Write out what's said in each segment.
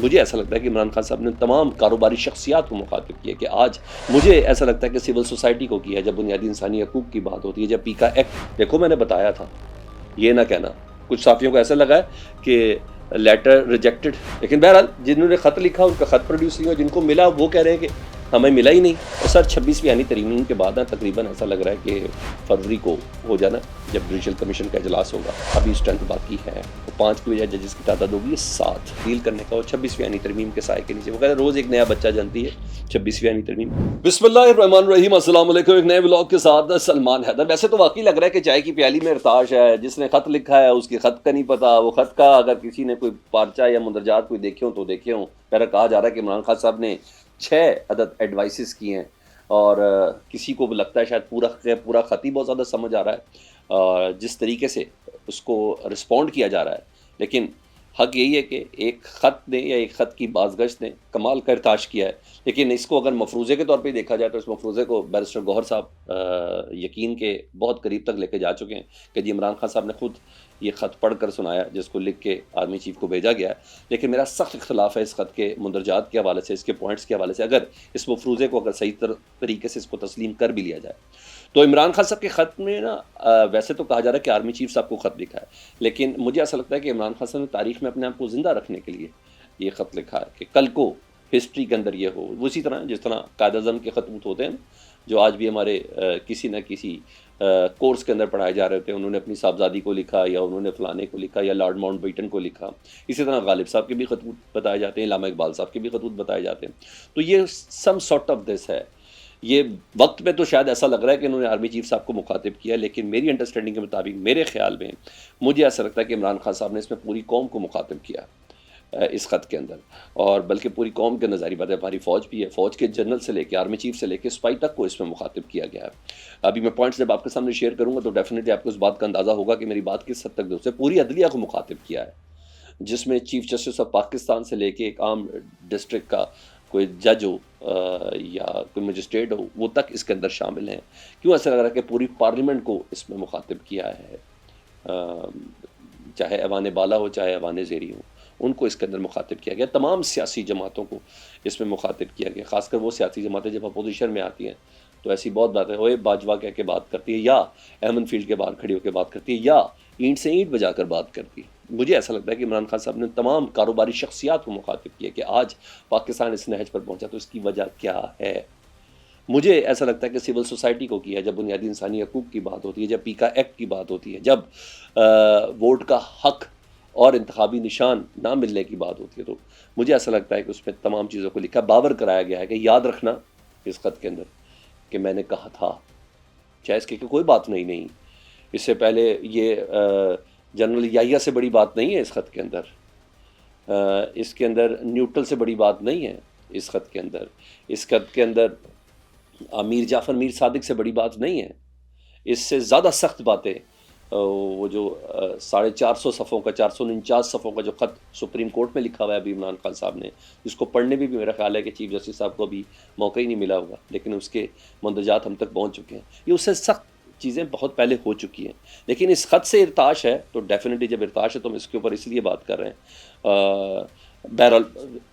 مجھے ایسا لگتا ہے کہ عمران خان صاحب نے تمام کاروباری شخصیات کو مخاطب کیا کہ آج مجھے ایسا لگتا ہے کہ سول سوسائٹی کو کیا جب بنیادی انسانی حقوق کی بات ہوتی ہے، جب پیکا ایکٹ، دیکھو میں نے بتایا تھا، یہ نہ کہنا کچھ صحافیوں کو ایسا لگا ہے کہ لیٹر ریجیکٹڈ، لیکن بہرحال جنہوں نے خط لکھا ان کا خط پروڈیوس نہیں ہوا، جن کو ملا وہ کہہ رہے ہیں کہ ہمیں ملا ہی نہیں۔ اور سر 26ویں یعنی ترمیم کے بعد تقریباً ایسا لگ رہا ہے کہ فروری کو ہو جانا جب جوڈیشل کمیشن کا اجلاس ہوگا، ابھی اسٹرینتھ باقی ہے، 5 کی بجائے ججز کی تعداد ہوگی 7 ڈیل کرنے کا، اور 26ویں یعنی ترمیم کے سائے کے نیچے وہ کہہ رہے ہیں روز ایک نیا بچہ جانتی ہے 26ویں یعنی ترمیم۔ بسم اللہ الرحمن الرحیم، السلام علیکم، ایک نئے ولاگ کے ساتھ سلمان حیدر۔ ویسے تو واقعی لگ رہا ہے کہ چائے کی پیالی میں ارتاش ہے، جس نے خط لکھا ہے اس کی خط کا نہیں پتا، وہ خط کا اگر کسی نے کوئی پارچہ یا مندرجات کوئی دیکھے ہوں تو دیکھے ہوں۔ پہلے کہا جا رہا ہے کہ عمران خان صاحب نے 6 عدد ایڈوائسز کی ہیں، اور کسی کو لگتا ہے شاید پورا خط ہی بہت زیادہ سمجھ آ رہا ہے اور جس طریقے سے اس کو رسپونڈ کیا جا رہا ہے، لیکن حق یہی ہے کہ ایک خط نے یا ایک خط کی بازگشت نے کمال کا ارتاش کیا ہے۔ لیکن اس کو اگر مفروضے کے طور پہ دیکھا جائے تو اس مفروضے کو بیرسٹر گوہر صاحب یقین کے بہت قریب تک لے کے جا چکے ہیں کہ جی عمران خان صاحب نے خود یہ خط پڑھ کر سنایا جس کو لکھ کے آرمی چیف کو بھیجا گیا ہے۔ لیکن میرا سخت اختلاف ہے اس خط کے مندرجات کے حوالے سے، اس کے پوائنٹس کے حوالے سے، اگر اس مفروضے کو اگر صحیح طریقے سے اس کو تسلیم کر بھی لیا جائے تو عمران خان صاحب کے خط میں نا ویسے تو کہا جا رہا ہے کہ آرمی چیف صاحب کو خط لکھا ہے، لیکن مجھے ایسا لگتا ہے کہ عمران خان صاحب نے تاریخ میں اپنے آپ کو زندہ رکھنے کے لیے یہ خط لکھا ہے کہ کل کو ہسٹری کے اندر یہ ہو، اسی طرح جس طرح قائد اعظم کے خطوط ہوتے ہیں جو آج بھی ہمارے کسی نہ کسی کورس کے اندر پڑھائے جا رہے تھے، انہوں نے اپنی صاحبزادی کو لکھا یا انہوں نے فلانے کو لکھا یا لارڈ ماؤنٹ بیٹن کو لکھا، اسی طرح غالب صاحب کے بھی خطوط بتائے جاتے ہیں، علامہ اقبال صاحب کے بھی خطوط بتائے جاتے ہیں۔ تو یہ سم سارٹ آف دس ہے۔ یہ وقت میں تو شاید ایسا لگ رہا ہے کہ انہوں نے آرمی چیف صاحب کو مخاطب کیا، لیکن میری انڈرسٹینڈنگ کے مطابق، میرے خیال میں، مجھے ایسا لگتا ہے کہ عمران خان صاحب نے اس میں پوری قوم کو مخاطب کیا اس خط کے اندر، اور بلکہ پوری قوم کے نظاری بات ہے، ہماری فوج بھی ہے، فوج کے جنرل سے لے کے آرمی چیف سے لے کے سپاہی تک کو اس میں مخاطب کیا گیا ہے۔ ابھی میں پوائنٹس جب آپ کے سامنے شیئر کروں گا تو ڈیفینیٹلی آپ کو اس بات کا اندازہ ہوگا کہ میری بات کس حد تک دوست ہے۔ پوری عدلیہ کو مخاطب کیا ہے، جس میں چیف جسٹس آف پاکستان سے لے کے ایک عام ڈسٹرکٹ کا کوئی جج ہو یا کوئی مجسٹریٹ ہو، وہ تک اس کے اندر شامل ہیں۔ کیوں ایسا لگ رہا ہے کہ پوری پارلیمنٹ کو اس میں مخاطب کیا ہے، چاہے ایوان بالا ہو چاہے ایوان زیری ہو، ان کو اس کے اندر مخاطب کیا گیا، تمام سیاسی جماعتوں کو اس میں مخاطب کیا گیا، خاص کر وہ سیاسی جماعتیں جب اپوزیشن میں آتی ہیں تو ایسی بہت باتیں ہوئے باجوہ کہہ کے بات کرتی ہے، یا احمد فیلڈ کے باہر کھڑی ہو کے بات کرتی ہے، یا اینٹ سے اینٹ بجا کر بات کرتی ہے۔ مجھے ایسا لگتا ہے کہ عمران خان صاحب نے تمام کاروباری شخصیات کو مخاطب کیا کہ آج پاکستان اس نہج پر پہنچا تو اس کی وجہ کیا ہے۔ مجھے ایسا لگتا ہے کہ سول سوسائٹی کو کیا جب بنیادی انسانی حقوق کی بات ہوتی ہے، جب پیکا ایکٹ کی بات ہوتی ہے، جب ووٹ کا حق اور انتخابی نشان نہ ملنے کی بات ہوتی ہے، تو مجھے ایسا لگتا ہے کہ اس میں تمام چیزوں کو لکھا، باور کرایا گیا ہے کہ یاد رکھنا اس خط کے اندر کہ میں نے کہا تھا، چاہے اس کی کوئی بات نہیں، اس سے پہلے یہ جنرل یحییٰ سے بڑی بات نہیں ہے اس خط کے اندر، اس کے اندر نیوٹرل سے بڑی بات نہیں ہے اس خط کے اندر، اس خط کے اندر میر جعفر میر صادق سے بڑی بات نہیں ہے، اس سے زیادہ سخت باتیں وہ جو 450 صفحوں کا 449 صفحوں کا جو خط سپریم کورٹ میں لکھا ہوا ہے ابھی عمران خان صاحب نے، جس کو پڑھنے بھی میرا خیال ہے کہ چیف جسٹس صاحب کو ابھی موقع ہی نہیں ملا ہوگا، لیکن اس کے مندرجات ہم تک پہنچ چکے ہیں، یہ اس سے سخت چیزیں بہت پہلے ہو چکی ہیں، لیکن اس خط سے ارتاش ہے تو ڈیفینیٹلی جب ارتاش ہے تو ہم اس کے اوپر اس لیے بات کر رہے ہیں۔ بہرحال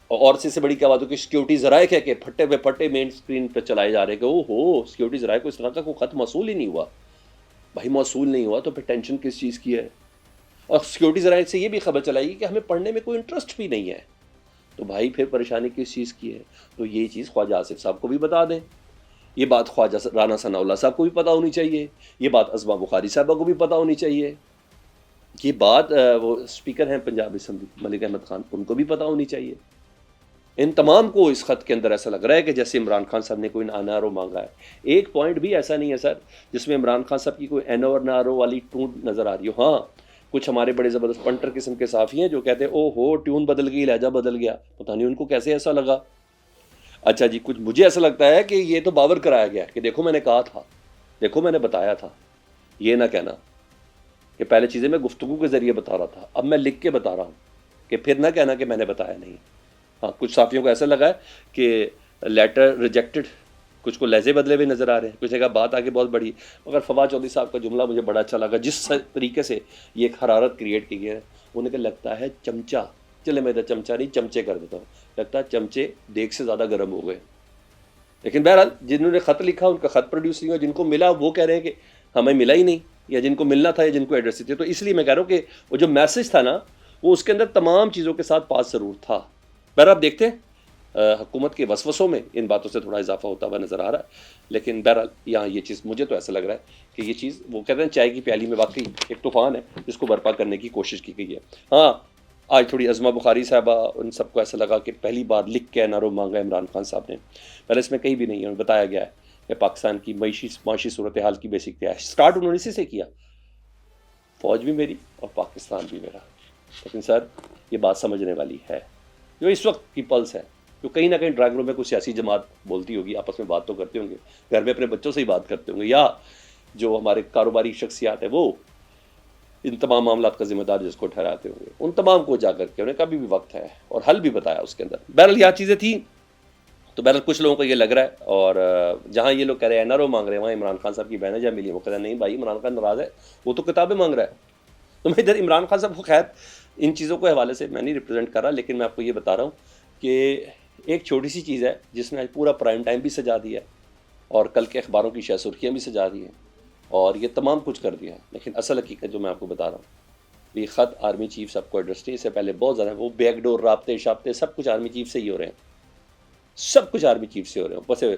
اور سے بڑی کیا بات ہو کہ سیکیورٹی ذرائع ہے کہ پھٹے پہ پھٹے مین اسکرین پہ چلائے جا رہے ہیں کہ او ہو سیکیورٹی ذرائع کو اس طرح کا کوئی خط موصول ہی نہیں ہوا۔ بھائی موصول نہیں ہوا تو پھر ٹینشن کس چیز کی ہے؟ اور سیکیورٹی ذرائع سے یہ بھی خبر چلائی گی کہ ہمیں پڑھنے میں کوئی انٹرسٹ بھی نہیں ہے، تو بھائی پھر پریشانی کس چیز کی ہے؟ تو یہ چیز خواجہ آصف صاحب کو بھی بتا دیں، یہ بات خواجہ رانا ثناء اللہ صاحب کو بھی پتہ ہونی چاہیے، یہ بات عظمیٰ بخاری صاحبہ کو بھی پتہ ہونی چاہیے، یہ بات وہ اسپیکر ہیں پنجاب اسمبلی ملک احمد خان، ان کو بھی پتہ ہونی چاہیے۔ ان تمام کو اس خط کے اندر ایسا لگ رہا ہے کہ جیسے عمران خان صاحب نے کوئی این آر او مانگا ہے۔ ایک پوائنٹ بھی ایسا نہیں ہے سر جس میں عمران خان صاحب کی کوئی این آر او والی ٹون نظر آ رہی ہو۔ ہاں کچھ ہمارے بڑے زبردست پنٹر قسم کے صحافی ہیں جو کہتے ہیں او ہو ٹیون بدل گئی، لہجہ بدل گیا، پتہ نہیں ان کو کیسے ایسا لگا۔ اچھا جی، کچھ مجھے ایسا لگتا ہے کہ یہ تو باور کرایا گیا کہ دیکھو میں نے کہا تھا، دیکھو میں نے بتایا تھا، یہ نہ کہنا کہ پہلے چیزیں میں گفتگو کے ذریعے بتا رہا تھا، اب میں لکھ کے بتا رہا ہوں کہ پھر نہ کہنا کہ میں نے بتایا نہیں۔ ہاں کچھ صحافیوں کو ایسا لگا ہے کہ لیٹر ریجیکٹڈ، کچھ کو لہجے بدلے ہوئے نظر آ رہے ہیں، کچھ نے کہا بات آگے بہت بڑی، مگر فواد چودھری صاحب کا جملہ مجھے بڑا اچھا لگا، جس طریقے سے یہ ایک حرارت کریٹ کی گئی ہے، انہیں کہ لگتا ہے چمچہ چلے میں ادھر چمچہ نہیں چمچے کر دیتا ہوں، لگتا ہے چمچے دیگ سے زیادہ گرم ہو گئے. لیکن بہرحال جنہوں نے خط لکھا ان کا خط پروڈیوس نہیں ہوا، جن کو ملا وہ کہہ رہے ہیں کہ ہمیں ملا ہی نہیں، یا جن کو ملنا تھا یا جن کو ایڈریس تھے. تو اس لیے میں کہہ رہا ہوں کہ وہ جو میسج تھا نا وہ اس کے اندر تمام چیزوں کے ساتھ پاس ضرور تھا. بہرحال آپ دیکھتے ہیں حکومت کے وسوسوں میں ان باتوں سے تھوڑا اضافہ ہوتا ہوا نظر آ رہا ہے. لیکن بہرحال یہاں یہ چیز مجھے تو ایسا لگ رہا ہے کہ یہ چیز وہ کہتے ہیں چائے کی پیالی میں واقعی ایک طوفان ہے جس کو برپا کرنے کی کوشش کی گئی ہے. ہاں آج تھوڑی عظمہ بخاری صاحبہ ان سب کو ایسا لگا کہ پہلی بار لکھ کے نعرہ مانگا عمران خان صاحب نے. پہلے اس میں کہیں بھی نہیں ہے، بتایا گیا ہے کہ پاکستان کی معاشی صورتحال کی بیسک کیا ہے. اسٹارٹ انہوں نے اسی سے کیا، فوج بھی میری اور پاکستان بھی میرا. لیکن سر یہ بات سمجھنے والی ہے جو اس وقت کی پلس ہے، جو کہیں نہ کہیں ڈرائنگ روم میں کوئی سیاسی جماعت بولتی ہوگی، آپس میں بات تو کرتے ہوں گے، گھر میں اپنے بچوں سے ہی بات کرتے ہوں گے، یا جو ہمارے کاروباری شخصیات ہیں وہ ان تمام معاملات کا ذمہ دار جس کو ٹھہراتے ہوں گے، ان تمام کو جا کر کے انہیں کبھی بھی وقت ہے اور حل بھی بتایا اس کے اندر. بہرحال یہ چیزیں تھیں. تو بہرحال کچھ لوگوں کو یہ لگ رہا ہے، اور جہاں یہ لوگ کہہ رہے ہیں نرو مانگ رہے ہیں وہاں عمران خان صاحب کی بہنیں جہاں ملی وہ کہہ رہے ہیں نہیں بھائی عمران خان ناراض ہے، وہ تو کتابیں مانگ رہا ہے. تو میں ادھر عمران خان صاحب کو خیر ان چیزوں کے حوالے سے میں نہیں ریپرزینٹ کر رہا، لیکن میں آپ کو یہ بتا رہا ہوں کہ ایک چھوٹی سی چیز ہے جس نے آج پورا پرائم ٹائم بھی سجا دیا اور کل کے اخباروں کی شہ سرخیاں بھی سجا دی ہیں اور یہ تمام کچھ کر دیا ہے. لیکن اصل حقیقت جو میں آپ کو بتا رہا ہوں، یہ خط آرمی چیف سب کو ایڈریس تھی، اس سے پہلے بہت زیادہ وہ بیک ڈور رابطے شابطے سب کچھ آرمی چیف سے ہی ہو رہے ہیں، سب کچھ آرمی چیف سے ہو رہے ہیں. اوپر سے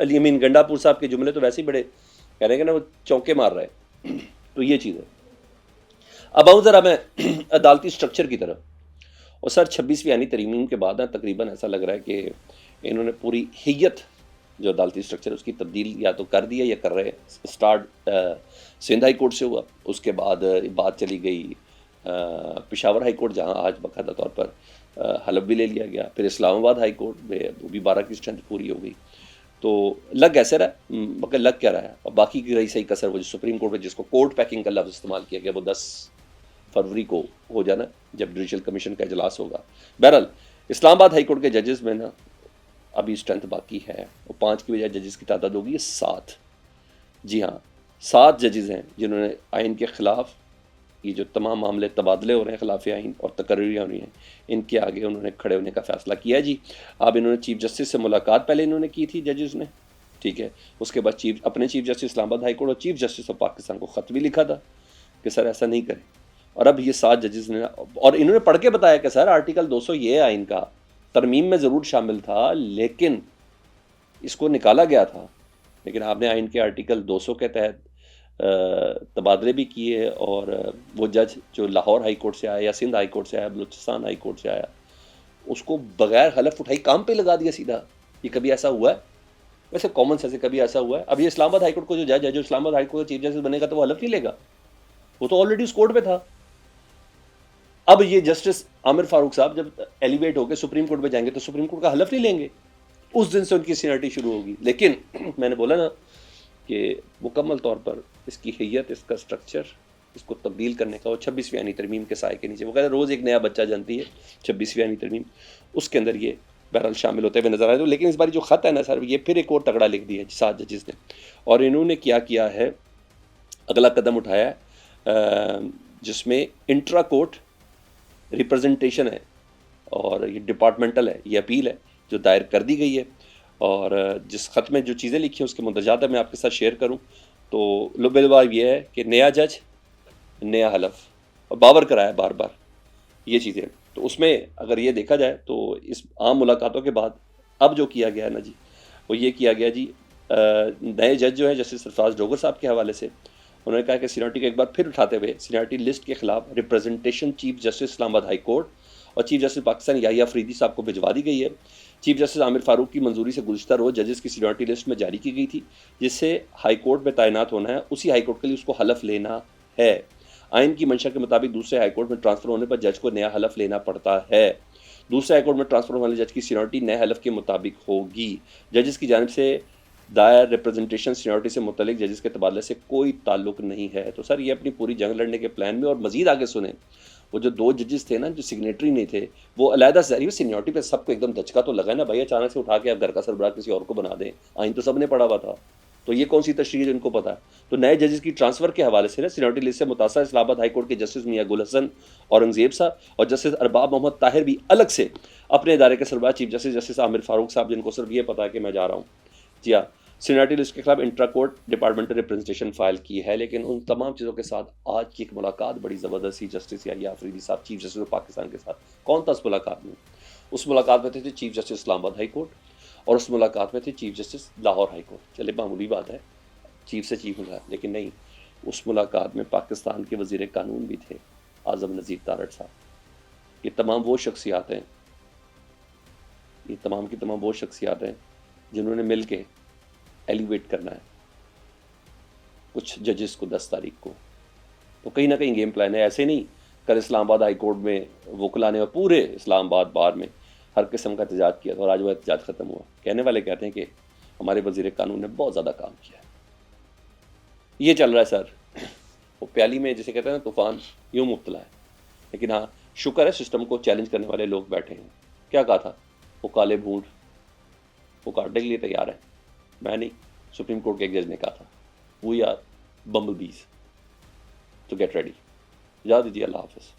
علی امین گنڈا پور صاحب کے جملے تو ویسے ہی بڑے کہہ رہے ہیں کہ نا وہ چونکے مار رہے ہیں. تو یہ چیز ہے. اب آؤں ذرا میں عدالتی سٹرکچر کی طرف. اور سر 26ویں آئینی ترمیم کے بعد تقریباً ایسا لگ رہا ہے کہ انہوں نے پوری ہیت جو عدالتی سٹرکچر اس کی تبدیل یا تو کر دیا یا کر رہے ہیں. اسٹارٹ سندھ ہائی کورٹ سے ہوا، اس کے بعد بات چلی گئی پشاور ہائی کورٹ جہاں آج باقاعدہ طور پر حلف بھی لے لیا گیا، پھر اسلام آباد ہائی کورٹ میں وہ بھی 12 کی اسٹرینتھ پوری ہو گئی. تو لگ ایسے رہا مگر لگ کیا رہا ہے. اور باقی کی رہی صحیح کسر وہ جو سپریم کورٹ میں جس کو کورٹ پیکنگ کا لفظ استعمال کیا گیا وہ 10 فروری کو ہو جانا جب جوڈیشل کمیشن کا اجلاس ہوگا. بہرحال اسلام آباد ہائی کورٹ کے ججز میں نا ابھی اسٹرینتھ باقی ہے، وہ 5 کی بجائے ججز کی تعداد ہوگی 7. جی ہاں 7 ججز ہیں جنہوں نے آئین کے خلاف یہ جو تمام معاملے تبادلے ہو رہے ہیں خلاف آئین اور تقرریاں ہو رہی ہیں ان کے آگے انہوں نے کھڑے ہونے کا فیصلہ کیا. جی اب انہوں نے چیف جسٹس سے ملاقات پہلے انہوں نے کی تھی ججز نے، ٹھیک ہے، اس کے بعد اپنے چیف جسٹس اسلام آباد ہائی کورٹ اور چیف جسٹس آف پاکستان کو خط بھی لکھا تھا کہ سر ایسا نہیں کریں. اور اب یہ 7 ججز نے اور انہوں نے پڑھ کے بتایا کہ سر آرٹیکل 200 یہ آئین کا ترمیم میں ضرور شامل تھا لیکن اس کو نکالا گیا تھا، لیکن آپ نے آئین کے آرٹیکل 200 کے تحت تبادلے بھی کیے. اور وہ جج جو لاہور ہائی کورٹ سے آیا یا سندھ ہائی کورٹ سے آیا بلوچستان ہائی کورٹ سے آیا اس کو بغیر حلف اٹھائی کام پہ لگا دیا سیدھا. یہ کبھی ایسا ہوا ہے؟ ویسے کامن سینس سے کبھی ایسا ہوا ہے؟ اب یہ اسلام آباد ہائی کورٹ کو جو جج ہے جو اسلام آباد ہائی کورٹ کا چیف جسٹس بنے گا تو وہ حلف نہیں لے گا، وہ تو آلریڈی اس کورٹ پہ تھا. اب یہ جسٹس عامر فاروق صاحب جب ایلیویٹ ہو کے سپریم کورٹ پہ جائیں گے تو سپریم کورٹ کا حلف نہیں لیں گے، اس دن سے ان کی سینئرٹی شروع ہوگی. لیکن میں نے بولا نا کہ مکمل طور پر اس کی حیت، اس کا سٹرکچر، اس کو تبدیل کرنے کا وہ 26ویں آئینی ترمیم کے سائے کے نیچے وہ کہتے ہیں روز ایک نیا بچہ جنتی ہے 26ویں آئینی ترمیم، اس کے اندر یہ بہرحال شامل ہوتے ہوئے نظر آئے. تو لیکن اس بار جو خط ہے نا سر یہ پھر ایک اور تگڑا لکھ دیا ہے 7 ججز نے، اور انہوں نے کیا ہے اگلا قدم اٹھایا ہے جس میں انٹرا کورٹ ریپرزنٹیشن ہے اور یہ ڈپارٹمنٹل ہے، یہ اپیل ہے جو دائر کر دی گئی ہے. اور جس خط میں جو چیزیں لکھی ہیں اس کے مندرجات میں آپ کے ساتھ شیئر کروں تو لبلباب یہ ہے کہ نیا جج نیا حلف اور باور کرایا بار بار یہ چیزیں. تو اس میں اگر یہ دیکھا جائے تو اس عام ملاقاتوں کے بعد اب جو کیا گیا ہے نا جی وہ یہ کیا گیا جی نئے جج جو ہیں جسٹس سرفراز ڈوگر صاحب کے حوالے سے انہوں نے کہا کہ سینئرٹی کو ایک بار پھر اٹھاتے ہوئے سینئرٹی لسٹ کے خلاف ریپرزنٹیشن چیف جسٹس اسلام آباد ہائی کورٹ اور چیف جسٹس پاکستان یحییٰ افریدی صاحب کو بھجوا دی گئی ہے. چیف جسٹس عامر فاروق کی منظوری سے گزشتہ روز ججز کی سینئرٹی لسٹ میں جاری کی گئی تھی جس سے ہائی کورٹ میں تعینات ہونا ہے اسی ہائی کورٹ کے لیے اس کو حلف لینا ہے. آئین کی منشا کے مطابق دوسرے ہائی کورٹ میں ٹرانسفر ہونے پر جج کو نیا حلف لینا پڑتا ہے. دوسرے ہائی کورٹ میں ٹرانسفر ہونے والے جج کی سینئرٹی نئے حلف کے مطابق ہوگی. ججز کی جانب سے دائر ریپرزنٹیشن سینئرٹی سے متعلق ججز کے تبادلے سے کوئی تعلق نہیں ہے. تو سر یہ اپنی پوری جنگ لڑنے کے پلان میں اور مزید آگے سنیں وہ جو 2 ججز تھے نا جو سگنیٹری نہیں تھے وہ علیحدہ سے سینئرٹی پہ سب کو ایک دم دھچکا تو لگا نا بھائی اچانک سے اٹھا کے اب گھر کا سربراہ کسی اور کو بنا دیں. آئین تو سب نے پڑھا ہوا تھا. تو یہ کون سی تشریح ہے جن کو پتا ہے؟ تو نئے ججز کی ٹرانسفر کے حوالے سے نا سینیٹری لسٹ سے متاثر اسلام آباد ہائی کورٹ کے جسٹس میاں گل حسن اورنگزیب صاحب اور جسٹس ارباب محمد طاہر بھی الگ سے اپنے ادارے کے سربراہ چیف جسٹس عامر فاروق صاحب، جن کو صرف یہ پتا ہے کہ میں جا رہا ہوں، جی ہاں، سینیٹری لسٹ کے خلاف intra court departmental representation file کی ہے۔ لیکن ان تمام چیزوں کے ساتھ آج کی ایک ملاقات بڑی زبردست تھی جسٹس یحییٰ آفریدی صاحب چیف جسٹس آف پاکستان کے ساتھ۔ کون تھا اس ملاقات میں؟ اس ملاقات میں تھے چیف جسٹس اسلام آباد ہائی کورٹ، اور اس ملاقات میں تھے chief justice Lahore high court. چلے معمولی بات ہے، چیف سے چیف ملا، لیکن نہیں، اس ملاقات میں پاکستان کے وزیر قانون بھی تھے، اعظم نذیر تارڑ صاحب۔ یہ تمام وہ شخصیات ہیں، یہ تمام کی تمام وہ شخصیات ہیں جنہوں نے مل کے ایلیویٹ کرنا ہے کچھ ججز کو 10 تاریخ کو۔ تو کہیں نہ کہیں گیم پلان ہے، ایسے نہیں کل اسلام آباد ہائی کورٹ میں وکلا نے اور پورے اسلام آباد بار میں ہر قسم کا احتجاج کیا تھا اور آج وہ احتجاج ختم ہوا۔ کہنے والے کہتے ہیں کہ ہمارے وزیر قانون نے بہت زیادہ کام کیا ہے۔ یہ چل رہا ہے سر، وہ پیالی میں جسے کہتے ہیں نا طوفان، یوں مبتلا ہے۔ لیکن ہاں شکر ہے سسٹم کو چیلنج کرنے والے لوگ بیٹھے ہیں۔ کیا کہا تھا وہ کالے بھونڈ، وہ کاٹنے کے لیے تیار ہے، میں نہیں، سپریم کورٹ کے ایک جج نے کہا تھا، وی آر بمبل بیز، تو گیٹ ریڈی۔ اجازت دیجیے، اللہ حافظ۔